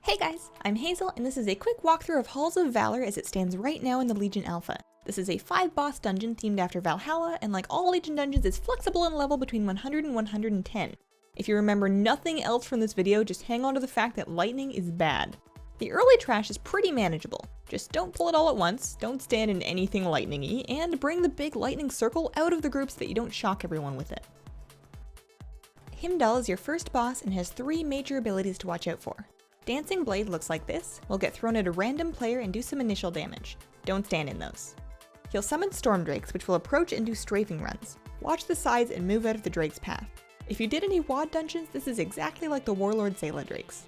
Hey guys, I'm Hazel, and this is a quick walkthrough of Halls of Valor as it stands right now in the Legion Alpha. This is a 5-boss dungeon themed after Valhalla, and like all Legion dungeons, is flexible in level between 100 and 110. If you remember nothing else from this video, just hang on to the fact that lightning is bad. The early trash is pretty manageable. Just don't pull it all at once, don't stand in anything lightning-y, and bring the big lightning circle out of the group so that you don't shock everyone with it. Hymdall is your first boss and has 3 major abilities to watch out for. Dancing Blade looks like this. Will get thrown at a random player and do some initial damage. Don't stand in those. He'll summon Storm Drakes, which will approach and do strafing runs. Watch the sides and move out of the Drake's path. If you did any WoD dungeons, this is exactly like the Warlord Zaela Drakes.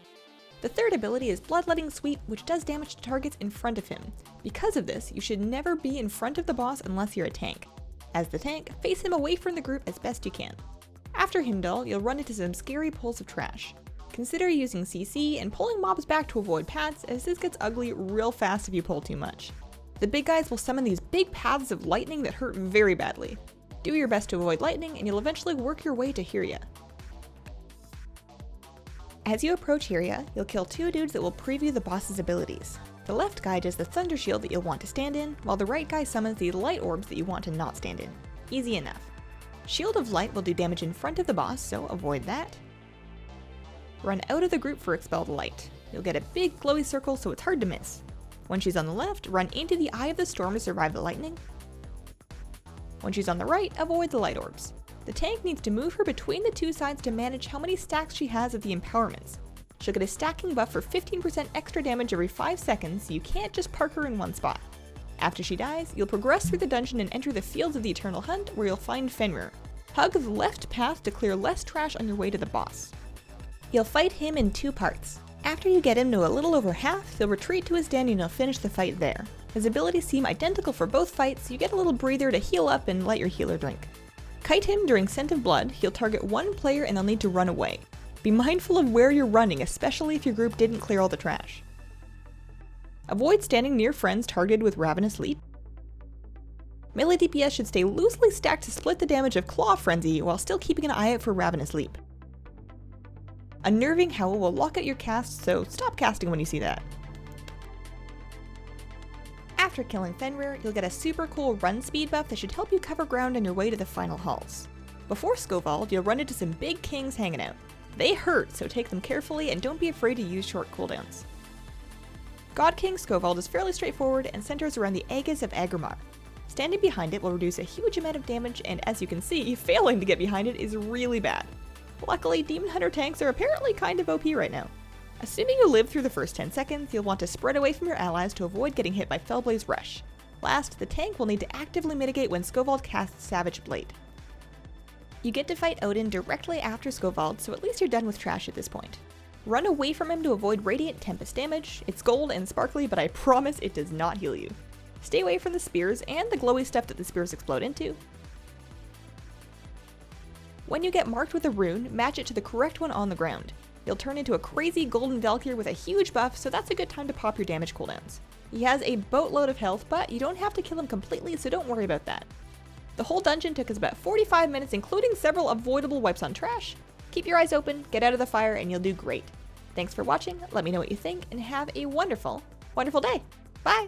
The third ability is Bloodletting Sweep, which does damage to targets in front of him. Because of this, you should never be in front of the boss unless you're a tank. As the tank, face him away from the group as best you can. After Hymdall, you'll run into some scary pools of trash. Consider using CC and pulling mobs back to avoid paths, as this gets ugly real fast if you pull too much. The big guys will summon these big paths of lightning that hurt very badly. Do your best to avoid lightning and you'll eventually work your way to Hyrja. As you approach Hyrja, you'll kill 2 dudes that will preview the boss's abilities. The left guy does the thunder shield that you'll want to stand in, while the right guy summons the light orbs that you want to not stand in. Easy enough. Shield of Light will do damage in front of the boss, so avoid that. Run out of the group for Expelled Light. You'll get a big glowy circle so it's hard to miss. When she's on the left, run into the Eye of the Storm to survive the lightning. When she's on the right, avoid the light orbs. The tank needs to move her between the 2 sides to manage how many stacks she has of the empowerments. She'll get a stacking buff for 15% extra damage every 5 seconds, so you can't just park her in one spot. After she dies, you'll progress through the dungeon and enter the Fields of the Eternal Hunt, where you'll find Fenryr. Hug the left path to clear less trash on your way to the boss. You'll fight him in 2 parts. After you get him to a little over half, he'll retreat to his den and you'll finish the fight there. His abilities seem identical for both fights, so you get a little breather to heal up and let your healer drink. Kite him during Scent of Blood. He'll target 1 player and they'll need to run away. Be mindful of where you're running, especially if your group didn't clear all the trash. Avoid standing near friends targeted with Ravenous Leap. Melee DPS should stay loosely stacked to split the damage of Claw Frenzy while still keeping an eye out for Ravenous Leap. Unnerving Howl will lock out your cast, so stop casting when you see that. After killing Fenryr, you'll get a super cool run speed buff that should help you cover ground on your way to the final halls. Before Skovald, you'll run into some big kings hanging out. They hurt, so take them carefully and don't be afraid to use short cooldowns. God King Skovald is fairly straightforward and centers around the Aegis of Agrimar. Standing behind it will reduce a huge amount of damage, and as you can see, failing to get behind it is really bad. Luckily, Demon Hunter tanks are apparently kind of OP right now. Assuming you live through the first 10 seconds, you'll want to spread away from your allies to avoid getting hit by Fellblaze Rush. Last, the tank will need to actively mitigate when Skovald casts Savage Blade. You get to fight Odyn directly after Skovald, so at least you're done with trash at this point. Run away from him to avoid Radiant Tempest damage. It's gold and sparkly, but I promise it does not heal you. Stay away from the spears and the glowy stuff that the spears explode into. When you get marked with a rune, match it to the correct one on the ground. You'll turn into a crazy golden Valkyr with a huge buff, so that's a good time to pop your damage cooldowns. He has a boatload of health, but you don't have to kill him completely, so don't worry about that. The whole dungeon took us about 45 minutes, including several avoidable wipes on trash. Keep your eyes open, get out of the fire, and you'll do great. Thanks for watching, let me know what you think, and have a wonderful, wonderful day. Bye!